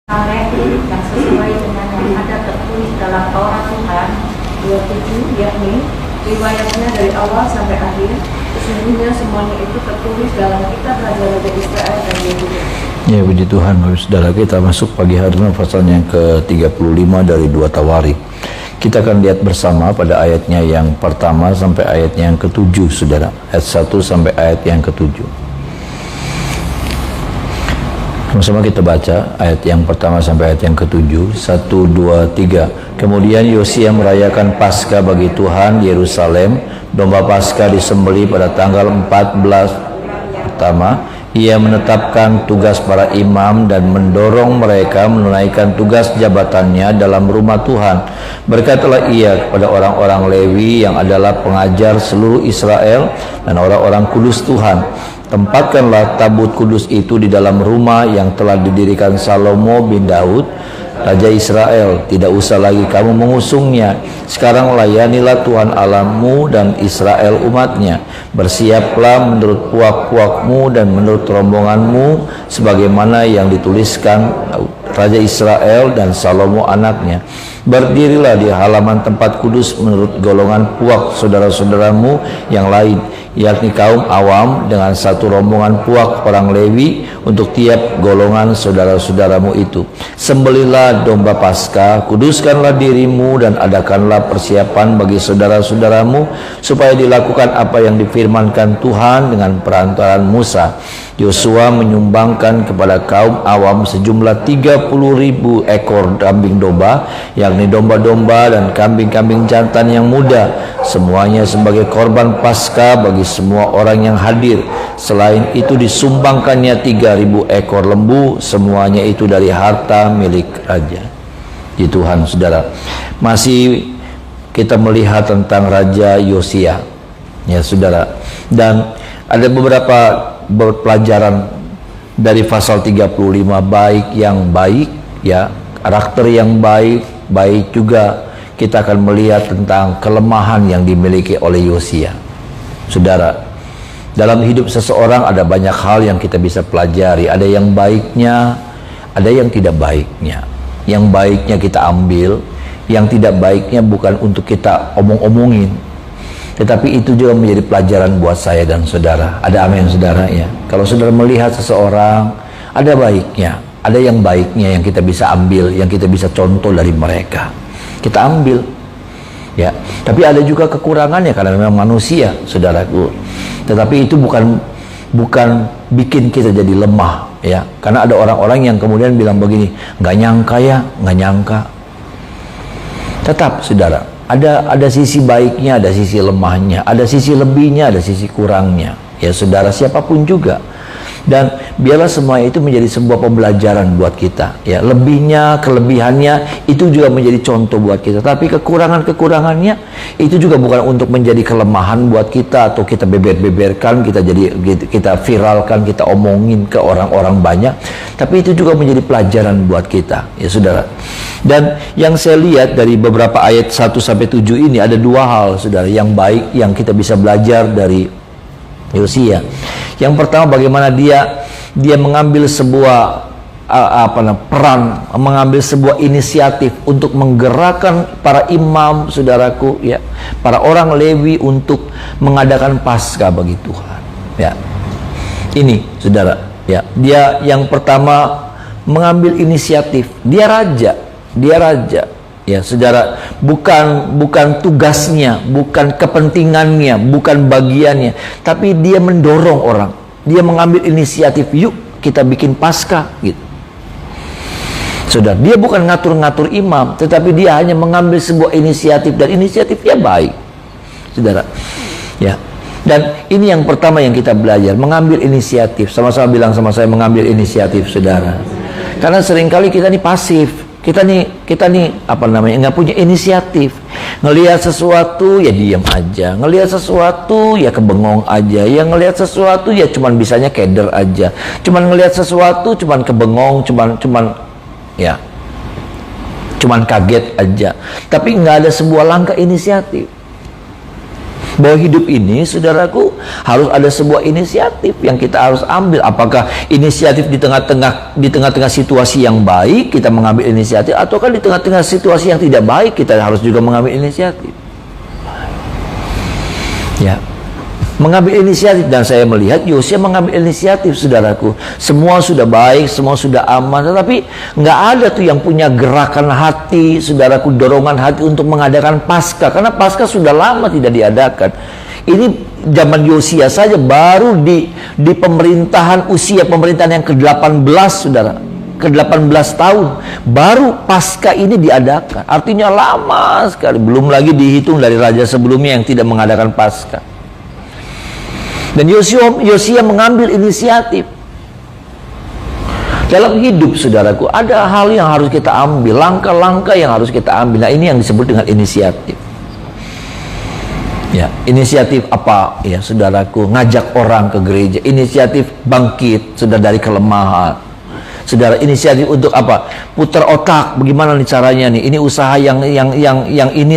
yang sesuai dengan yang ada tertulis dalam Taurat Tuhan 27, yakni riwayatnya dari awal sampai akhir. Sesungguhnya semuanya itu tertulis dalam kitab Raja-Raja Israel dan Yehuda. Ya, puji Tuhan. Saudara, kita masuk pagi hari ini pasal yang ke-35 dari 2 Tawari. Kita akan lihat bersama pada ayatnya yang pertama sampai ayatnya yang ke-7, saudara. Ayat 1 sampai ayat yang ke-7. Sama-sama kita baca ayat yang pertama sampai ayat yang ke-7. 1, 2, 3. Kemudian Yosia merayakan Paskah bagi Tuhan di Yerusalem. Domba Paskah disembelih pada tanggal 14 pertama. Ia menetapkan tugas para imam dan mendorong mereka menunaikan tugas jabatannya dalam rumah Tuhan. Berkatalah ia kepada orang-orang Lewi yang adalah pengajar seluruh Israel dan orang-orang kudus Tuhan, tempatkanlah tabut kudus itu di dalam rumah yang telah didirikan Salomo bin Daud, Raja Israel. Tidak usah lagi kamu mengusungnya. Sekarang layanilah Tuhan Allahmu dan Israel umatnya. Bersiaplah menurut puak-puakmu dan menurut rombonganmu, sebagaimana yang dituliskan Raja Israel dan Salomo anaknya. Berdirilah di halaman tempat kudus menurut golongan puak saudara-saudaramu yang lain, yakni kaum awam, dengan satu rombongan puak orang Lewi untuk tiap golongan saudara-saudaramu itu. Sembelihlah domba Paskah, kuduskanlah dirimu dan adakanlah persiapan bagi saudara-saudaramu, supaya dilakukan apa yang difirmankan Tuhan dengan perantaraan Musa. Yosua menyumbangkan kepada kaum awam sejumlah 30.000 ekor kambing domba, yakni domba-domba dan kambing-kambing jantan yang muda, semuanya sebagai korban Paskah bagi semua orang yang hadir. Selain itu disumbangkannya 3.000 ekor lembu, semuanya itu dari harta milik raja. Di Tuhan, saudara, masih kita melihat tentang Raja Yosia, ya saudara, dan ada beberapa pelajaran dari pasal 35, baik yang baik, ya, karakter yang baik juga kita akan melihat tentang kelemahan yang dimiliki oleh Yosia. Saudara, dalam hidup seseorang ada banyak hal yang kita bisa pelajari. Ada yang baiknya, ada yang tidak baiknya. Yang baiknya kita ambil, yang tidak baiknya bukan untuk kita omong-omongin, tetapi itu juga menjadi pelajaran buat saya dan saudara. Ada amin, saudara, ya. Kalau saudara melihat seseorang, ada baiknya, ada yang baiknya yang kita bisa ambil, yang kita bisa contoh dari mereka, kita ambil, ya. Tapi ada juga kekurangannya karena memang manusia, saudaraku. Tetapi itu bukan bikin kita jadi lemah, ya. Karena ada orang-orang yang kemudian bilang begini, nggak nyangka ya, nggak nyangka. Tetap, saudara, ada sisi baiknya, ada sisi lemahnya, ada sisi lebihnya, ada sisi kurangnya, ya saudara, siapapun juga. Dan biarlah semua itu menjadi sebuah pembelajaran buat kita, ya. Lebihnya, kelebihannya itu juga menjadi contoh buat kita. Tapi kekurangannya itu juga bukan untuk menjadi kelemahan buat kita, atau kita beber-beberkan, kita viralkan, kita omongin ke orang-orang banyak. Tapi itu juga menjadi pelajaran buat kita, ya saudara. Dan yang saya lihat dari beberapa ayat 1 sampai 7 ini, ada dua hal, saudara, yang baik yang kita bisa belajar dari Yosia. Yang pertama, bagaimana dia mengambil sebuah peran, mengambil sebuah inisiatif untuk menggerakkan para imam, saudaraku, ya, para orang Lewi untuk mengadakan Paskah bagi Tuhan, ya. Ini, saudara, ya, dia yang pertama mengambil inisiatif. Dia raja, ya saudara, bukan tugasnya, bukan kepentingannya, bukan bagiannya, tapi dia mendorong orang. Dia mengambil inisiatif, yuk kita bikin Paskah, gitu. Saudara, dia bukan ngatur-ngatur imam, tetapi dia hanya mengambil sebuah inisiatif, dan inisiatifnya baik, saudara, ya. Dan ini yang pertama yang kita belajar, mengambil inisiatif. Sama-sama bilang sama saya, mengambil inisiatif, saudara. Karena seringkali kita nih pasif. Kita nih nggak punya inisiatif. Ngelihat sesuatu ya diam aja, ngelihat sesuatu ya kebengong aja, yang ngelihat sesuatu ya cuman bisanya keder aja, cuman ngelihat sesuatu cuman kebengong, cuman kaget aja. Tapi nggak ada sebuah langkah inisiatif. Bahwa hidup ini, saudaraku, harus ada sebuah inisiatif yang kita harus ambil. Apakah inisiatif di tengah-tengah situasi yang baik kita mengambil inisiatif, ataukah di tengah-tengah situasi yang tidak baik kita harus juga mengambil inisiatif. Ya, mengambil inisiatif. Dan saya melihat Yosia mengambil inisiatif, saudaraku. Semua sudah baik, semua sudah aman, tetapi nggak ada tuh yang punya gerakan hati, saudaraku, dorongan hati untuk mengadakan Paskah, karena Paskah sudah lama tidak diadakan. Ini zaman Yosia saja, baru di pemerintahan, usia pemerintahan yang ke-18, saudara, ke-18 tahun baru Paskah ini diadakan. Artinya lama sekali, belum lagi dihitung dari raja sebelumnya yang tidak mengadakan Paskah. Dan Yosia mengambil inisiatif. Dalam hidup, saudaraku, ada hal yang harus kita ambil, langkah-langkah yang harus kita ambil. Nah, ini yang disebut dengan inisiatif. Ya, inisiatif apa? Ya, saudaraku, ngajak orang ke gereja. Inisiatif bangkit, sudah dari kelemahan. Saudara, inisiatif untuk apa? Putar otak, bagaimana nih caranya nih? Ini usaha yang ini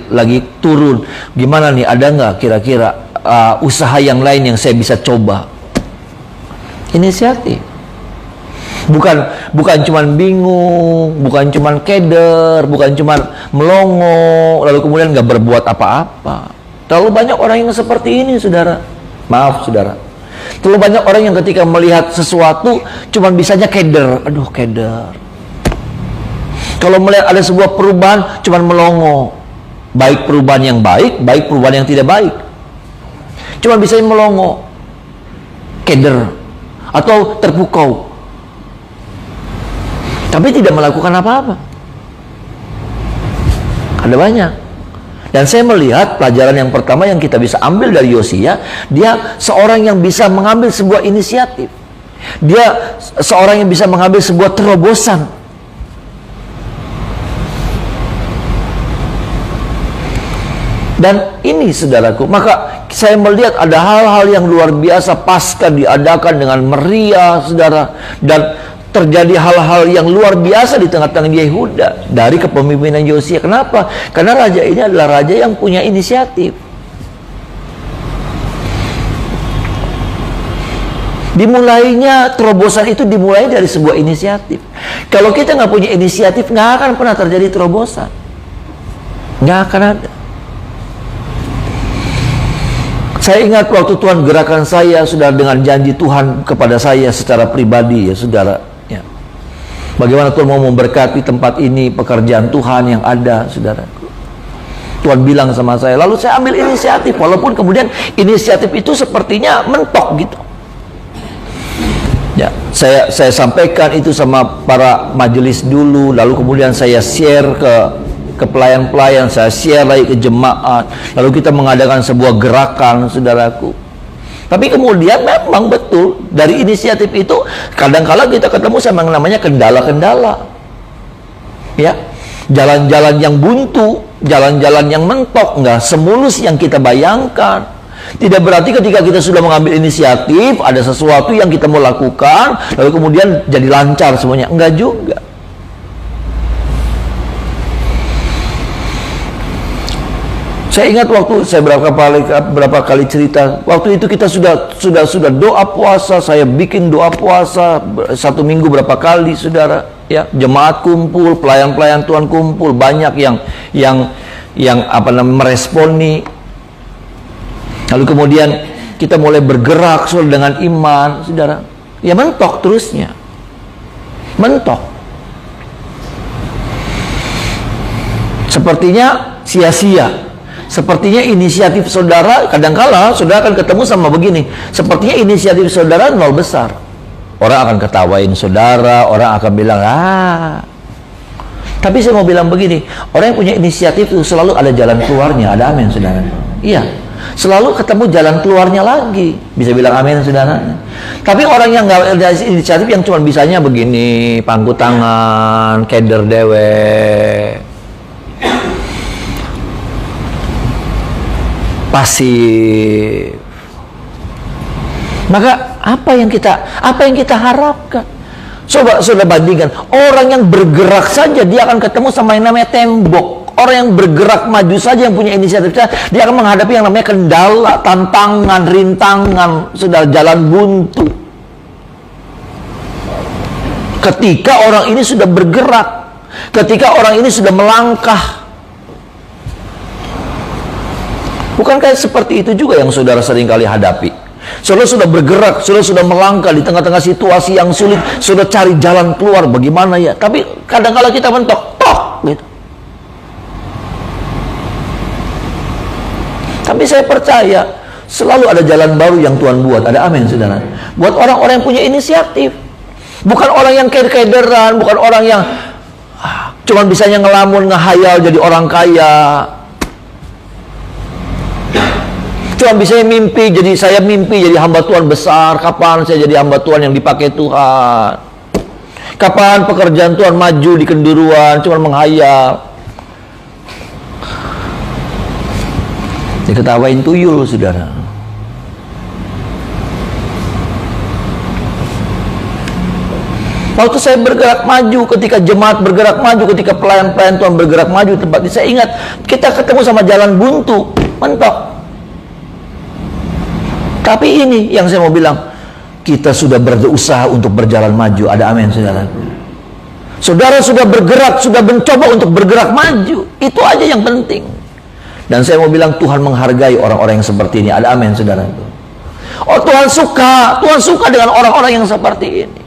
lagi turun. Gimana nih? Ada nggak kira-kira usaha yang lain yang saya bisa coba? Inisiatif. Bukan cuman bingung, bukan cuman keder, bukan cuman melongo, lalu kemudian nggak berbuat apa-apa. Terlalu banyak orang yang seperti ini, saudara. Maaf, saudara. Terlalu banyak orang yang ketika melihat sesuatu cuman bisanya keder. Aduh, keder. Kalau melihat ada sebuah perubahan cuman melongo. Baik perubahan yang baik, baik perubahan yang tidak baik. Cuman bisanya melongo, keder, atau terpukau, tapi tidak melakukan apa-apa. Ada banyak. Dan saya melihat pelajaran yang pertama yang kita bisa ambil dari Yosia, dia seorang yang bisa mengambil sebuah inisiatif. Dia seorang yang bisa mengambil sebuah terobosan. Dan ini, saudaraku, maka saya melihat ada hal-hal yang luar biasa. Paskah diadakan dengan meriah, saudara, dan terjadi hal-hal yang luar biasa di tengah-tengah Yehuda dari kepemimpinan Yosia. Kenapa? Karena raja ini adalah raja yang punya inisiatif. Dimulainya terobosan itu dimulai dari sebuah inisiatif. Kalau kita nggak punya inisiatif, nggak akan pernah terjadi terobosan. Nggak akan ada. Saya ingat waktu Tuhan gerakan saya, saudara, dengan janji Tuhan kepada saya secara pribadi, ya saudara, ya. Bagaimana Tuhan mau memberkati tempat ini, pekerjaan Tuhan yang ada, saudara. Tuhan bilang sama saya, lalu saya ambil inisiatif, walaupun kemudian inisiatif itu sepertinya mentok gitu. Ya, saya sampaikan itu sama para majelis dulu, lalu kemudian saya share ke pelayan-pelayan, saya share lagi ke jemaat, lalu kita mengadakan sebuah gerakan, saudaraku. Tapi kemudian memang betul dari inisiatif itu kadang-kala kita ketemu sama yang namanya kendala-kendala. Ya, jalan-jalan yang buntu, jalan-jalan yang mentok, nggak semulus yang kita bayangkan. Tidak berarti ketika kita sudah mengambil inisiatif, ada sesuatu yang kita mau lakukan, lalu kemudian jadi lancar semuanya. Enggak juga. Saya ingat waktu saya berapa kali cerita, waktu itu kita sudah doa puasa, saya bikin doa puasa 1 minggu berapa kali, saudara, ya, jemaat kumpul, pelayan-pelayan Tuhan kumpul, banyak yang meresponi. Lalu kemudian kita mulai bergerak saudara dengan iman, saudara. Ya mentok terusnya. Mentok. Sepertinya sia-sia. Sepertinya inisiatif saudara, kadangkala saudara akan ketemu sama begini. Sepertinya inisiatif saudara nol besar. Orang akan ketawain saudara, orang akan bilang, Tapi saya mau bilang begini, orang yang punya inisiatif itu selalu ada jalan keluarnya. Ada amin, saudara? Iya. Selalu ketemu jalan keluarnya lagi. Bisa bilang amin, saudara? Tapi orang yang nggak ada inisiatif, yang cuma bisanya begini, pangku tangan, keder dewe, pasif. Maka apa yang kita harapkan? Coba saudara bandingkan, orang yang bergerak saja dia akan ketemu sama yang namanya tembok. Orang yang bergerak maju saja, yang punya inisiatif, dia akan menghadapi yang namanya kendala, tantangan, rintangan, sudah jalan buntu. Ketika orang ini sudah bergerak, ketika orang ini sudah melangkah. Bukankah seperti itu juga yang saudara seringkali hadapi? Saudara sudah bergerak, saudara sudah melangkah di tengah-tengah situasi yang sulit, saudara cari jalan keluar bagaimana ya. Tapi kadang-kala kita mentok, gitu. Tapi saya percaya selalu ada jalan baru yang Tuhan buat. Ada amin, saudara. Buat orang-orang yang punya inisiatif. Bukan orang yang keder-kederan, bukan orang yang cuman bisanya ngelamun, ngehayal jadi orang kaya. Cuma bisa mimpi, jadi saya mimpi jadi hamba Tuhan besar. Kapan saya jadi hamba Tuhan yang dipakai Tuhan? Kapan pekerjaan Tuhan maju di kenduruan? Cuma menghayal. Diketawain tuyul, saudara. Waktu saya bergerak maju, ketika jemaat bergerak maju, ketika pelayan-pelayan Tuhan bergerak maju tempat ini, saya ingat kita ketemu sama jalan buntu, mentok. Tapi ini yang saya mau bilang, kita sudah berusaha untuk berjalan maju. Ada amin, saudara. Saudara sudah bergerak, sudah mencoba untuk bergerak maju. Itu aja yang penting. Dan saya mau bilang, Tuhan menghargai orang-orang yang seperti ini. Ada amin, saudara. Oh, Tuhan suka dengan orang-orang yang seperti ini.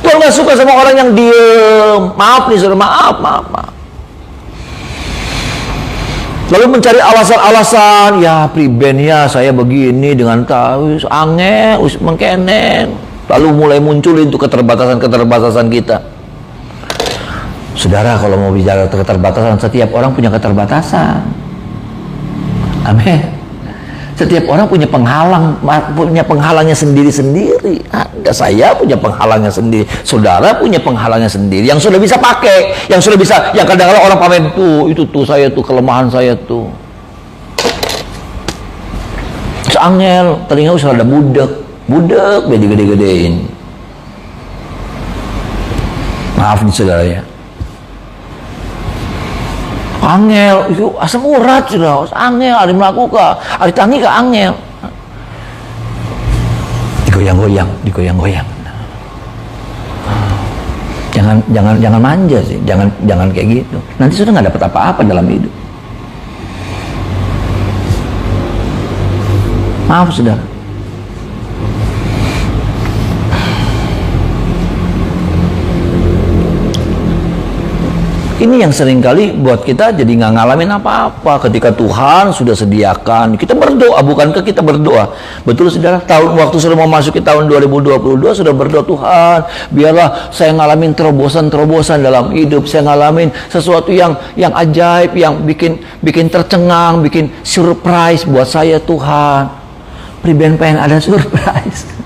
Tuhan gak suka sama orang yang diem. Maaf nih, saudara, maaf. Lalu mencari alasan-alasan, ya priben ya saya begini dengan tahu angel, mengkenen. Lalu mulai munculin tuh keterbatasan kita. Saudara, kalau mau bicara keterbatasan, setiap orang punya keterbatasan. Amin. Setiap orang punya penghalangnya sendiri-sendiri. Ada, saya punya penghalangnya sendiri. Saudara punya penghalangnya sendiri. Yang sudah bisa pakai, yang sudah bisa, yang kadang-kadang orang pamer itu tuh saya tuh kelemahan saya tuh. Angel, telinga usah ada budak gede-gedein. Maaf nih saudara ya. Angel itu asam urat sudah. Angel ada melakukan, ada tangi ke angel. Digoyang-goyang. Jangan manja sih, jangan kayak gitu. Nanti sudah nggak dapat apa-apa dalam hidup. Maaf saudara. Ini yang seringkali buat kita jadi nggak ngalamin apa-apa. Ketika Tuhan sudah sediakan, kita berdoa, bukankah kita berdoa? Betul saudara, waktu sudah mau masuk ke tahun 2022 sudah berdoa, Tuhan biarlah saya ngalamin terobosan dalam hidup, saya ngalamin sesuatu yang ajaib, yang bikin tercengang, bikin surprise buat saya Tuhan. Priben pengen ada surprise.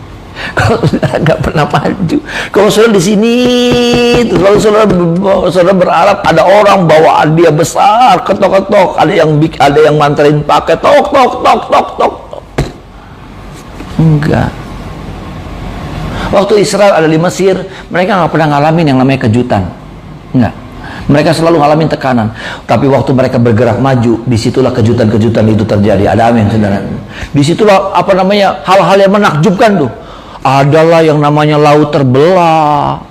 Kalau saudara nggak pernah maju, kalau saudara di sini, kalau saudara berharap ada orang bawa hadiah besar, ketok-ketok, ada yang manterin pakai tok. Enggak. Waktu Israel ada di Mesir, mereka nggak pernah ngalamin yang namanya kejutan. Enggak. Mereka selalu ngalamin tekanan. Tapi waktu mereka bergerak maju, disitulah kejutan-kejutan itu terjadi. Ada amin, saudara. Disitulah hal-hal yang menakjubkan tuh. Adalah yang namanya laut terbelah.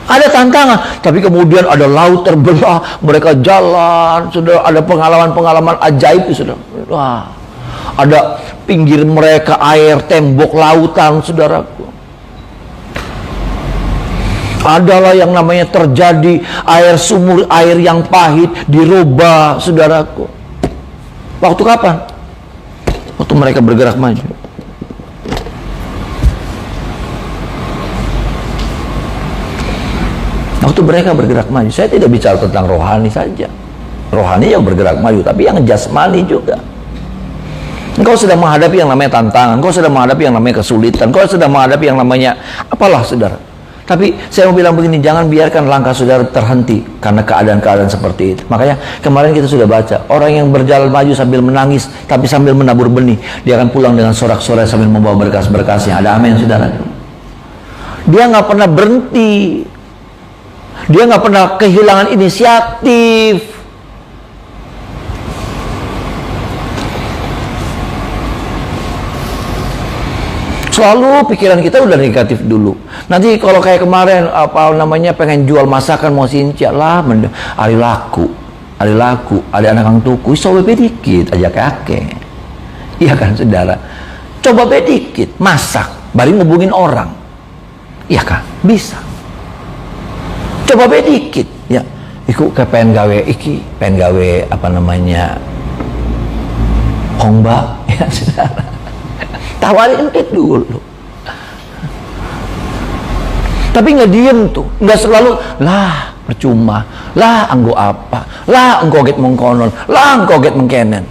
Ada tantangan, tapi kemudian ada laut terbelah, mereka jalan, sudah ada pengalaman-pengalaman ajaib, sudah. Wah, ada pinggir mereka air, tembok lautan, saudaraku. Adalah yang namanya terjadi air sumur, air yang pahit dirubah, saudaraku. Waktu kapan? Waktu mereka bergerak maju. Waktu mereka bergerak maju. Saya tidak bicara tentang rohani saja. Rohani yang bergerak maju, tapi yang jasmani juga. Engkau sedang menghadapi yang namanya tantangan, engkau sedang menghadapi yang namanya kesulitan, engkau sedang menghadapi yang namanya apalah, saudara. Tapi saya mau bilang begini, jangan biarkan langkah saudara terhenti karena keadaan-keadaan seperti itu. Makanya kemarin kita sudah baca, orang yang berjalan maju sambil menangis, tapi sambil menabur benih, dia akan pulang dengan sorak-sorai sambil membawa berkas-berkasnya. Ada amin, saudara. Dia nggak pernah berhenti. Dia nggak pernah kehilangan inisiatif. Selalu pikiran kita udah negatif dulu. Nanti kalau kayak kemarin apa namanya pengen jual masakan mau sincia lah, hari laku, ada anak kang tuku, coba dikit aja kakek. Iya kan saudara? Coba dikit masak, baru ngubungin orang. Iya kan? Bisa. Coba dikit, ya. Iku ke pengen gawe apa namanya hongba, ya saudara. Tawarin itu dulu. Tapi nggak diem tuh, nggak selalu lah percuma, lah anggo apa, lah engkau get mengkonon, lah engkau get mengkenen.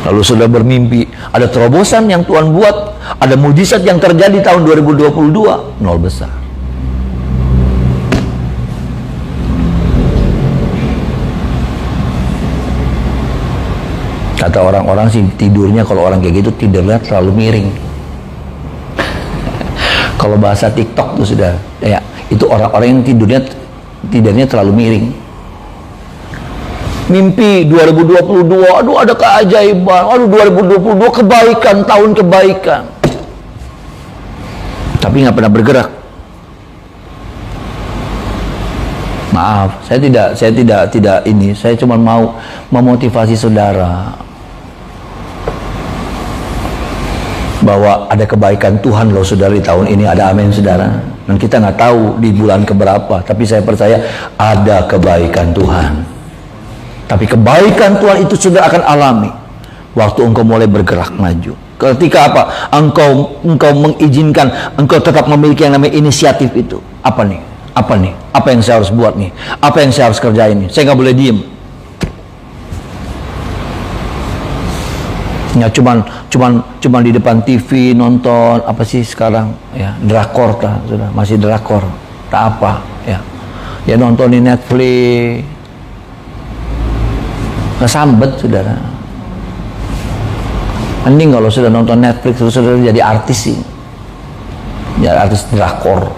Lalu sudah bermimpi, ada terobosan yang Tuhan buat, ada mujizat yang terjadi tahun 2022, nol besar. Kata orang-orang sih tidurnya kalau orang kayak gitu tidurnya terlalu miring. Kalau bahasa TikTok tuh sudah ya, itu orang-orang yang tidurnya terlalu miring. Mimpi 2022, aduh ada keajaiban, aduh 2022 kebaikan, tahun kebaikan. Tapi nggak pernah bergerak. Maaf, saya tidak ini, saya cuma mau memotivasi saudara bahwa ada kebaikan Tuhan loh saudara di tahun ini, ada amin saudara. Dan kita nggak tahu di bulan keberapa, tapi saya percaya ada kebaikan Tuhan. Tapi kebaikan Tuhan itu saudara akan alami waktu engkau mulai bergerak maju. Ketika apa? Engkau mengizinkan, engkau tetap memiliki yang namanya inisiatif itu. Apa nih? Apa yang saya harus buat nih? Apa yang saya harus kerjain nih? Saya nggak boleh diem. Ya cuman di depan TV nonton apa sih sekarang ya, drakor sudah masih drakor tak apa ya, ya nonton di Netflix kesambet saudara. Mending kalau sudah nonton Netflix terus sudah jadi artis sih, jadi artis drakor.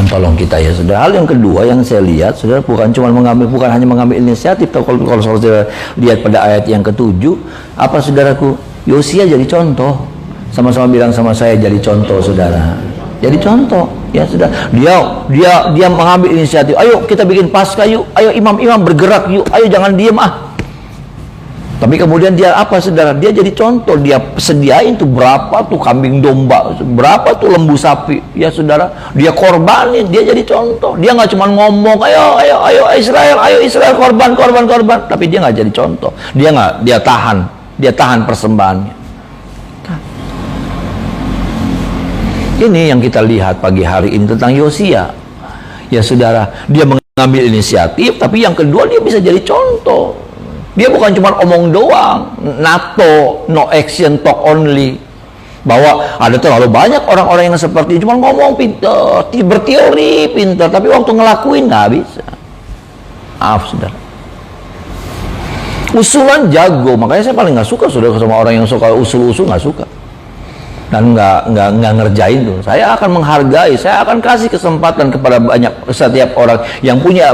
Tolong kita ya saudara. Hal yang kedua yang saya lihat saudara, bukan hanya mengambil inisiatif. Kalau saudara lihat pada ayat yang ke-7, apa saudaraku, Yosia jadi contoh. Sama-sama bilang sama saya, jadi contoh saudara. Jadi contoh ya saudara. Dia mengambil inisiatif. Ayo kita bikin Paskah yuk. Ayo imam-imam bergerak yuk. Ayo jangan diem ah. Tapi kemudian dia apa saudara? Dia jadi contoh, dia sediain tuh berapa tuh kambing domba, berapa tuh lembu sapi, ya saudara. Dia korbanin, dia jadi contoh. Dia nggak cuma ngomong, ayo Israel korban. Tapi dia nggak jadi contoh. Dia tahan persembahannya. Ini yang kita lihat pagi hari ini tentang Yosia. Ya saudara, dia mengambil inisiatif, tapi yang kedua dia bisa jadi contoh. Dia bukan cuma omong doang, NATO, no action, talk only. Bahwa ada terlalu banyak orang-orang yang seperti cuma ngomong pintar, berteori pintar, tapi waktu ngelakuin nggak bisa. Maaf, saudara. Usulan jago, makanya saya paling nggak suka saudara sama orang yang suka usul-usul, nggak suka. Dan nggak ngerjain tuh. Saya akan menghargai, saya akan kasih kesempatan kepada setiap orang yang punya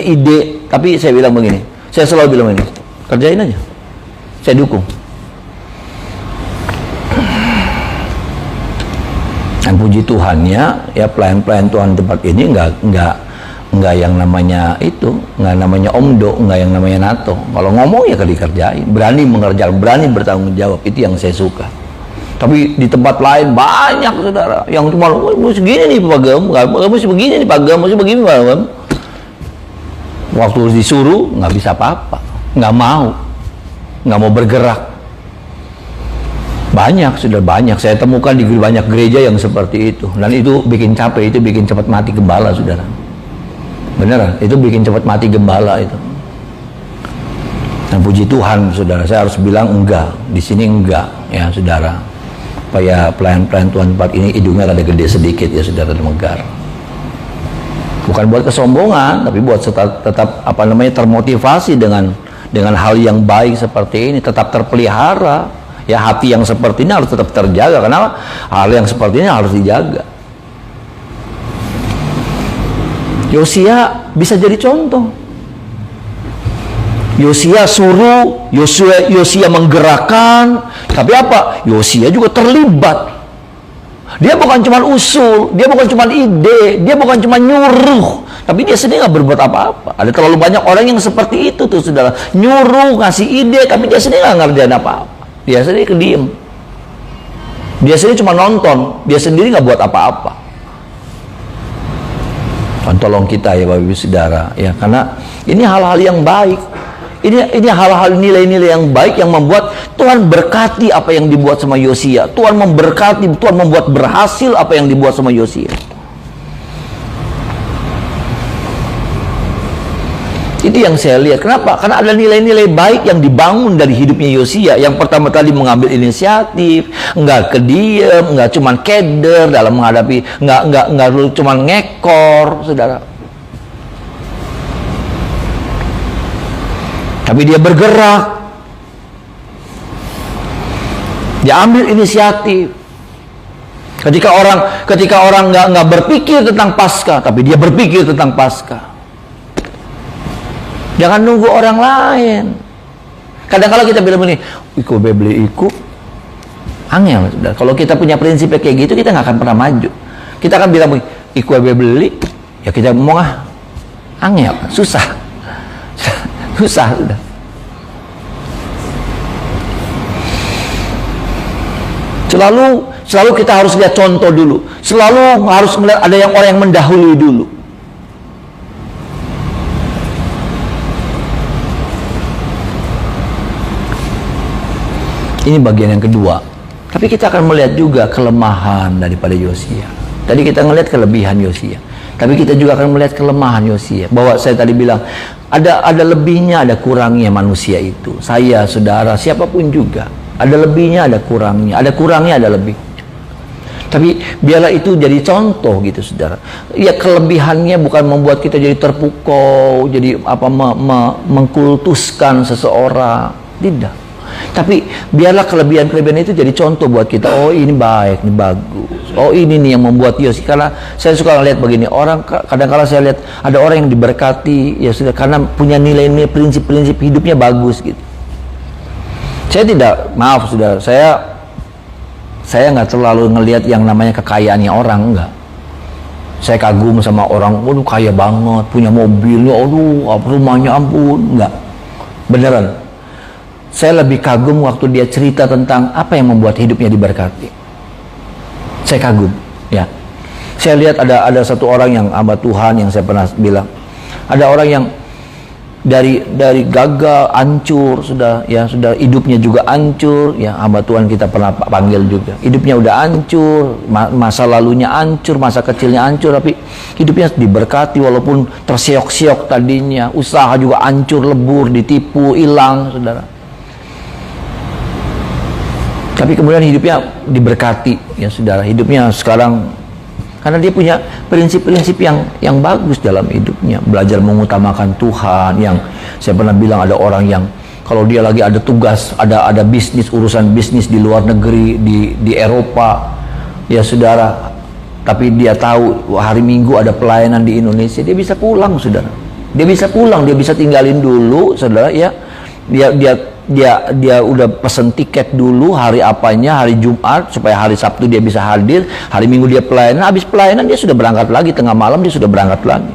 ide. Tapi saya bilang begini, saya selalu bilang ini, kerjain aja, saya dukung. Dan puji Tuhannya, ya pelayan-pelayan Tuhan tempat ini nggak yang namanya itu, nggak namanya omdo, nggak yang namanya NATO. Kalau ngomong ya dikerjain, berani mengerjakan, berani bertanggung jawab, itu yang saya suka. Tapi di tempat lain banyak saudara yang cuma segini nih pagam, mesti begini nih pagam, mesti begini pagam. Waktu disuruh nggak bisa apa-apa, nggak mau bergerak. Sudah banyak saya temukan di banyak gereja yang seperti itu, dan itu bikin capek, itu bikin cepat mati gembala saudara. Beneran, itu bikin cepat mati gembala itu. Dan puji Tuhan saudara, saya harus bilang enggak, di sini enggak ya saudara. Supaya pelayan-pelayan Tuhan tempat ini hidungnya rada gede sedikit ya saudara, megar. Bukan buat kesombongan, tapi buat tetap termotivasi dengan hal yang baik seperti ini, tetap terpelihara. Ya, hati yang seperti ini harus tetap terjaga. Kenapa? Hal yang seperti ini harus dijaga. Yosia bisa jadi contoh. Yosia suruh, Yosia menggerakkan, tapi apa? Yosia juga terlibat. Dia bukan cuma usul, dia bukan cuma ide, dia bukan cuma nyuruh, tapi dia sendiri nggak berbuat apa-apa. Ada terlalu banyak orang yang seperti itu tuh, saudara. Nyuruh, ngasih ide, tapi dia sendiri nggak ngerjain apa-apa. Dia sendiri kediem. Dia sendiri cuma nonton, dia sendiri nggak buat apa-apa. Tolong kita ya Bapak Ibu Saudara, ya, karena ini hal-hal yang baik. Ini hal-hal nilai-nilai yang baik yang membuat Tuhan berkati apa yang dibuat sama Yosia. Tuhan memberkati, Tuhan membuat berhasil apa yang dibuat sama Yosia. Itu yang saya lihat. Kenapa? Karena ada nilai-nilai baik yang dibangun dari hidupnya Yosia. Yang pertama tadi mengambil inisiatif, nggak kediem, nggak cuman keder dalam menghadapi, nggak cuman ngekor, saudara. Tapi dia bergerak, dia ambil inisiatif. Ketika orang nggak berpikir tentang Paskah, tapi dia berpikir tentang Paskah. Jangan nunggu orang lain. Kadang-kadang kita bilang begini, iku beli iku, angel. Kalau kita punya prinsip kayak gitu, kita nggak akan pernah maju. Kita akan bilang begini, iku beli, ya kita ngomong angel, susah, susah sudah. Selalu kita harus lihat contoh dulu. Selalu harus melihat ada orang yang mendahului dulu. Ini bagian yang kedua. Tapi kita akan melihat juga kelemahan daripada Yosia. Tadi kita melihat kelebihan Yosia, tapi kita juga akan melihat kelemahan Yosia. Bahwa saya tadi bilang ada lebihnya, ada kurangnya manusia itu. Saya, saudara, siapapun juga ada lebihnya, ada kurangnya, ada lebih. Tapi biarlah itu jadi contoh gitu, saudara. Ya, kelebihannya bukan membuat kita jadi terpukau, jadi mengkultuskan seseorang, tidak. Tapi biarlah kelebihan-kelebihan itu jadi contoh buat kita. Oh, ini baik, ini bagus. Oh, ini nih yang membuat Yosia. Karena saya suka lihat begini, orang kadang-kala saya lihat ada orang yang diberkati ya sudah karena punya nilai-nilai, prinsip-prinsip hidupnya bagus gitu. Saya tidak, maaf saudara, saya nggak terlalu ngelihat yang namanya kekayaannya orang, enggak. Saya kagum sama orang, waduh kaya banget, punya mobilnya, aduh rumahnya ampun, enggak. Beneran. Saya lebih kagum waktu dia cerita tentang apa yang membuat hidupnya diberkati. Saya kagum, ya. Saya lihat ada satu orang yang hamba Tuhan yang saya pernah bilang, ada orang yang dari gagal, hancur, sudah hidupnya juga hancur, ya hamba Tuhan kita pernah panggil juga. Hidupnya udah hancur, masa lalunya hancur, masa kecilnya hancur, tapi hidupnya diberkati walaupun tersiok-siok tadinya, usaha juga hancur, lebur, ditipu, hilang, saudara. Tapi kemudian hidupnya diberkati, ya saudara. Hidupnya sekarang karena dia punya prinsip-prinsip yang bagus dalam hidupnya, belajar mengutamakan Tuhan. Yang saya pernah bilang ada orang yang kalau dia lagi ada tugas, ada bisnis, urusan bisnis di luar negeri, di Eropa, ya saudara, tapi dia tahu hari Minggu ada pelayanan di Indonesia, dia bisa pulang, saudara. Dia bisa pulang, dia bisa tinggalin dulu, saudara, ya. Dia udah pesen tiket dulu hari apanya, hari Jumat supaya hari Sabtu dia bisa hadir, hari Minggu dia pelayanan, habis pelayanan dia sudah berangkat lagi, tengah malam dia sudah berangkat lagi.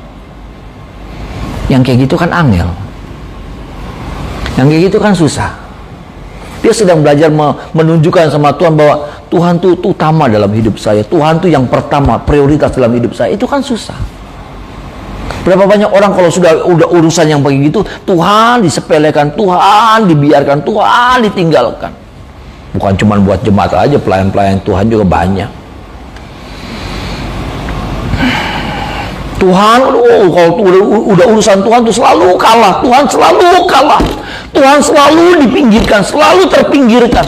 Yang kayak gitu kan angel, yang kayak gitu kan susah. Dia sedang belajar menunjukkan sama Tuhan bahwa Tuhan tuh utama dalam hidup saya, Tuhan tuh yang pertama, prioritas dalam hidup saya. Itu kan susah. Berapa banyak orang kalau udah urusan yang begitu, Tuhan disepelekan, Tuhan dibiarkan, Tuhan ditinggalkan. Bukan cuma buat jemaat aja, pelayan-pelayan Tuhan juga banyak. Tuhan, kalau udah urusan Tuhan tuh selalu kalah, Tuhan selalu kalah, Tuhan selalu dipinggirkan, selalu terpinggirkan.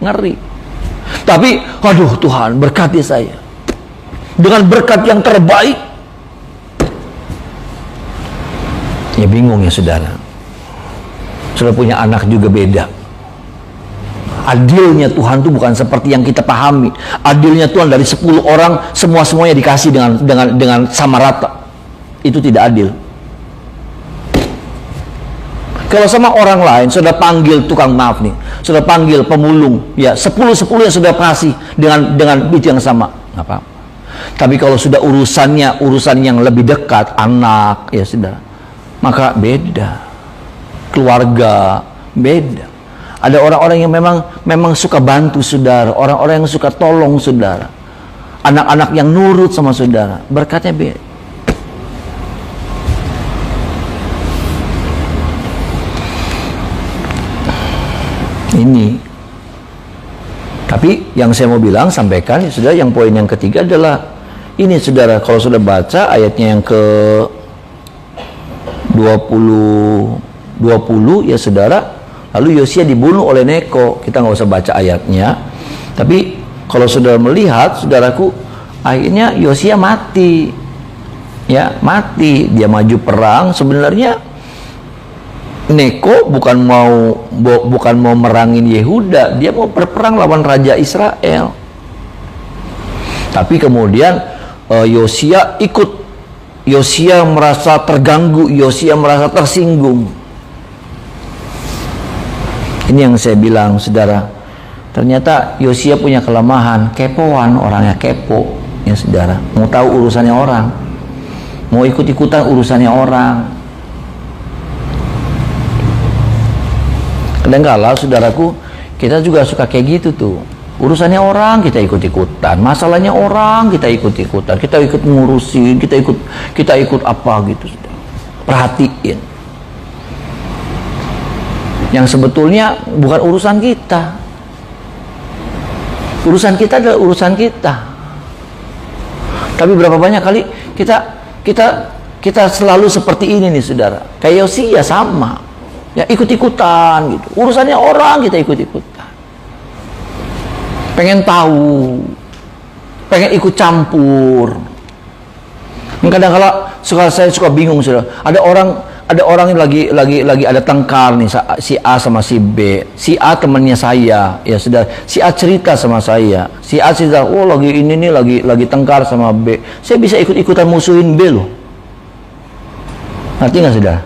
Ngeri. Tapi, aduh Tuhan berkati saya dengan berkat yang terbaik. Ya bingung ya saudara. Sudah punya anak juga beda. Adilnya Tuhan itu bukan seperti yang kita pahami. Adilnya Tuhan dari 10 orang semuanya dikasih dengan sama rata. Itu tidak adil. Kalau sama orang lain sudah panggil tukang maaf nih, sudah panggil pemulung, ya 10 yang sudah kasih dengan itu yang sama, nggak apa-apa. Tapi kalau sudah urusan yang lebih dekat, anak, ya sudah, maka beda. Keluarga beda. Ada orang-orang yang memang suka bantu saudara, orang-orang yang suka tolong saudara, anak-anak yang nurut sama saudara, berkatnya beda. Ini. Tapi yang saya mau bilang, sampaikan, saudara, yang poin yang ketiga adalah ini, saudara, kalau sudah baca ayatnya yang ke 20 ya saudara, lalu Yosia dibunuh oleh Neko. Kita nggak usah baca ayatnya, tapi kalau saudara melihat, saudaraku, akhirnya Yosia mati, ya mati. Dia maju perang. Sebenarnya Neko bukan mau merangin Yehuda, dia mau berperang lawan Raja Israel. Tapi kemudian Yosia ikut. Yosia merasa terganggu, Yosia merasa tersinggung. Ini yang saya bilang, saudara. Ternyata Yosia punya kelemahan, kepoan, orangnya kepo, ya saudara. Mau tahu urusannya orang, mau ikut-ikutan urusannya orang. Kadang-kala, saudaraku, kita juga suka kayak gitu tuh. Urusannya orang kita ikut-ikutan, masalahnya orang kita ikut-ikutan, kita ikut ngurusin, kita ikut apa gitu. Perhatiin. Yang sebetulnya bukan urusan kita. Urusan kita adalah urusan kita. Tapi berapa banyak kali kita selalu seperti ini nih, saudara. Kayak Yosia sama. Ya ikut-ikutan gitu. Urusannya orang kita ikut-ikutan. Pengen tahu, pengen ikut campur. Kadang-kadang saya suka bingung, saudara. Ada orang yang lagi ada tengkar nih, si A sama si B. Si A temannya saya, ya sudah. Si A cerita sama saya. Si A cerita, oh lagi ini nih lagi tengkar sama B. Saya bisa ikut-ikutan musuhin B loh. Ngerti nggak, saudara?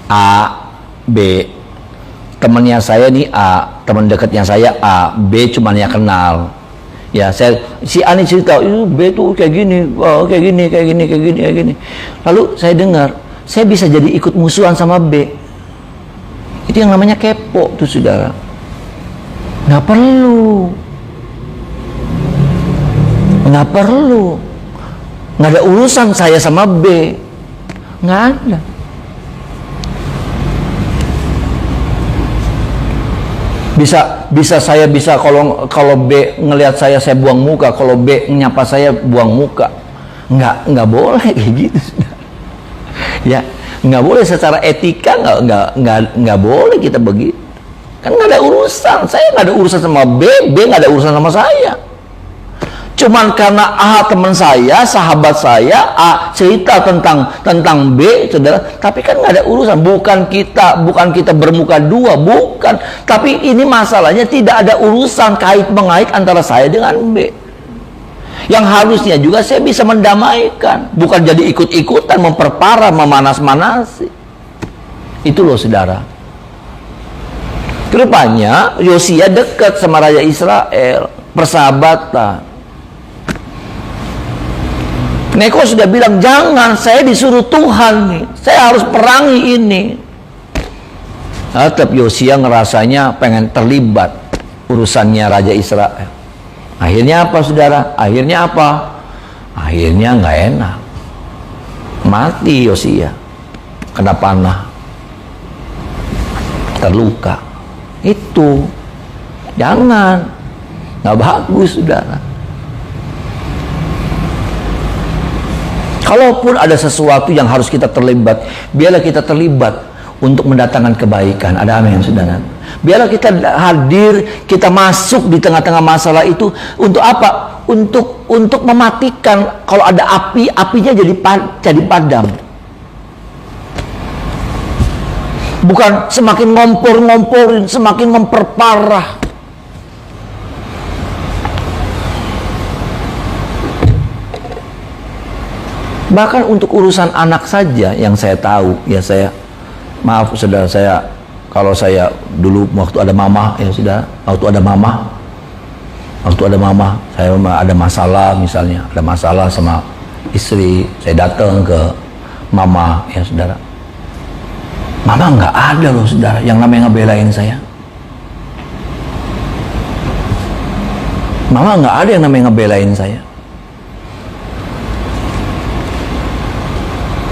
A, B, temannya saya nih A, teman dekatnya saya A, B cuman yang kenal. Ya, si A nih cerita, B tuh kayak gini. Lalu saya dengar, saya bisa jadi ikut musuhan sama B. Itu yang namanya kepo tuh, saudara. Nggak perlu. Nggak ada urusan saya sama B. Nggak ada. Saya bisa kalau B ngelihat saya buang muka, kalau B nyapa saya buang muka. Nggak boleh kayak gitu, saudara. Ya, nggak boleh secara etika, nggak boleh kita begitu. Kan nggak ada urusan. Saya nggak ada urusan sama B nggak ada urusan sama saya. Cuman karena A teman saya, sahabat saya, A cerita tentang B, saudara. Tapi kan nggak ada urusan. Bukan kita bermuka dua, bukan. Tapi ini masalahnya tidak ada urusan kait-mengait antara saya dengan B. Yang harusnya juga saya bisa mendamaikan, bukan jadi ikut-ikutan, memperparah, memanas-manasi. Itu loh, saudara. Rupanya Yosia dekat sama Raja Israel, persahabatan. Neko sudah bilang, jangan, saya disuruh Tuhan nih, saya harus perangi ini. Tetap Yosia ngerasanya pengen terlibat urusannya Raja Israel. Akhirnya apa, saudara? Akhirnya nggak enak. Mati Yosia, kena panah, terluka. Itu jangan, nggak bagus, saudara. Kalaupun ada sesuatu yang harus kita terlibat, biarlah kita terlibat untuk mendatangkan kebaikan. Ada amin, saudara. Biarlah kita hadir, kita masuk di tengah-tengah masalah itu. Untuk apa? Untuk mematikan. Kalau ada api, apinya jadi padam. Bukan semakin ngompor-ngomporin, semakin memperparah. Bahkan untuk urusan anak saja yang saya tahu, ya saya, maaf saudara, saya kalau saya dulu waktu ada mama, ya sudah, waktu ada mama, saya ada masalah, misalnya ada masalah sama istri, saya datang ke mama, ya saudara, mama nggak ada loh saudara yang namanya ngebelain saya. Mama nggak ada yang namanya ngebelain saya.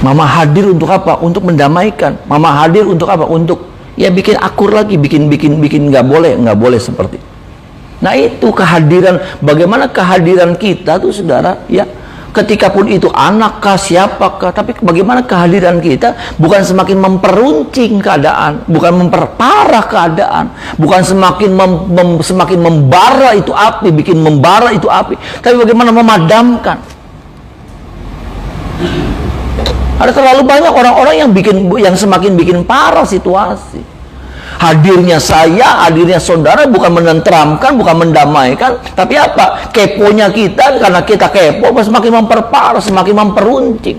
Mama hadir untuk apa? Untuk mendamaikan. Mama hadir untuk apa? Untuk ya bikin akur lagi, bikin nggak boleh seperti. Nah itu kehadiran, bagaimana kehadiran kita tuh saudara, ya ketika pun itu anak kah, siapakah, tapi bagaimana kehadiran kita bukan semakin memperuncing keadaan, bukan memperparah keadaan, bukan semakin membara itu api, bikin membara itu api, tapi bagaimana memadamkan. Ada terlalu banyak orang-orang yang semakin bikin parah situasi. Hadirnya saya, hadirnya saudara bukan menenteramkan, bukan mendamaikan, tapi apa? Keponya kita, karena kita kepo, semakin memperparah, semakin memperuncing.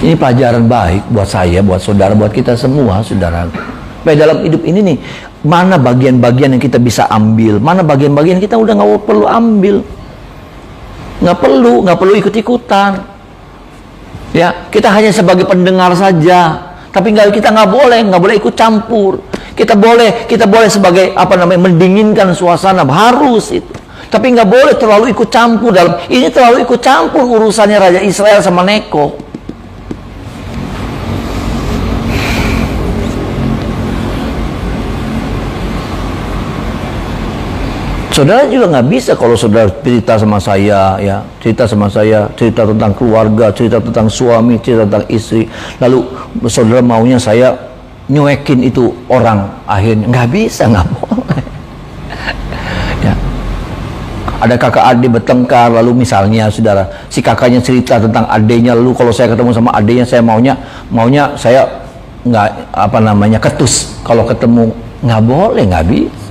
Ini pelajaran baik buat saya, buat saudara, buat kita semua, saudara. Baik, dalam hidup ini nih, mana bagian-bagian yang kita bisa ambil, mana bagian-bagian kita udah nggak perlu ambil. Nggak perlu ikut-ikutan, ya kita hanya sebagai pendengar saja, tapi kita nggak boleh ikut campur. Kita boleh sebagai mendinginkan suasana, harus itu, tapi nggak boleh terlalu ikut campur dalam ini. Terlalu ikut campur urusannya Raja Israel sama Neko. Saudara juga nggak bisa kalau saudara cerita sama saya, ya cerita tentang keluarga, cerita tentang suami, cerita tentang istri, lalu saudara maunya saya nyuekin itu orang, akhirnya nggak bisa, nggak boleh. Ya. Ada kakak adik bertengkar, lalu misalnya saudara, si kakaknya cerita tentang adiknya, lalu kalau saya ketemu sama adiknya, saya maunya saya nggak ketus kalau ketemu, nggak boleh, nggak bisa.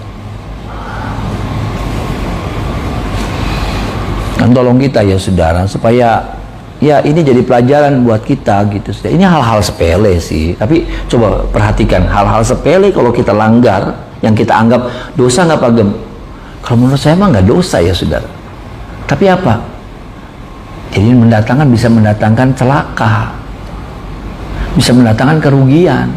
Tolong kita ya saudara, supaya ya ini jadi pelajaran buat kita gitu. Ini hal-hal sepele sih, tapi coba perhatikan hal-hal sepele kalau kita langgar, yang kita anggap dosa nggak pagem. Kalau menurut saya mah nggak dosa ya saudara. Tapi apa? Jadi bisa mendatangkan celaka, bisa mendatangkan kerugian.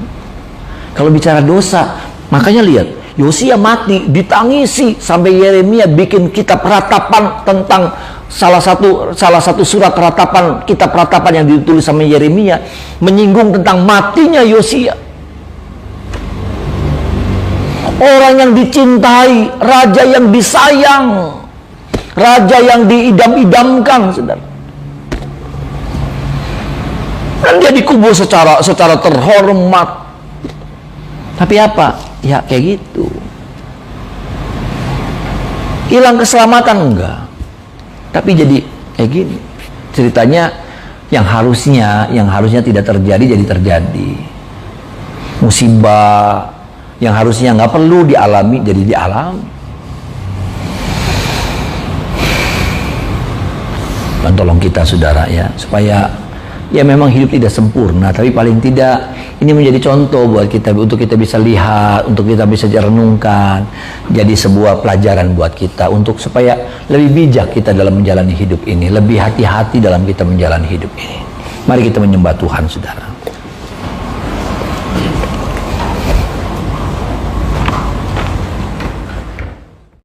Kalau bicara dosa, makanya lihat, Yosia mati ditangisi sampai Yeremia bikin kitab ratapan tentang salah satu surat ratapan, kitab ratapan yang ditulis sama Yeremia menyinggung tentang matinya Yosia. Orang yang dicintai, raja yang disayang, raja yang diidam-idamkan, saudara. Dan dia dikubur secara terhormat. Tapi apa? Ya kayak gitu. Hilang keselamatan enggak, tapi jadi kayak gini ceritanya. Yang harusnya tidak terjadi jadi terjadi. Musibah yang harusnya nggak perlu dialami jadi dialami. Dan tolong kita saudara ya, supaya ya memang hidup tidak sempurna, tapi paling tidak ini menjadi contoh buat kita, untuk kita bisa lihat, untuk kita bisa renungkan, jadi sebuah pelajaran buat kita, untuk supaya lebih bijak kita dalam menjalani hidup ini, lebih hati-hati dalam kita menjalani hidup ini. Mari kita menyembah Tuhan saudara.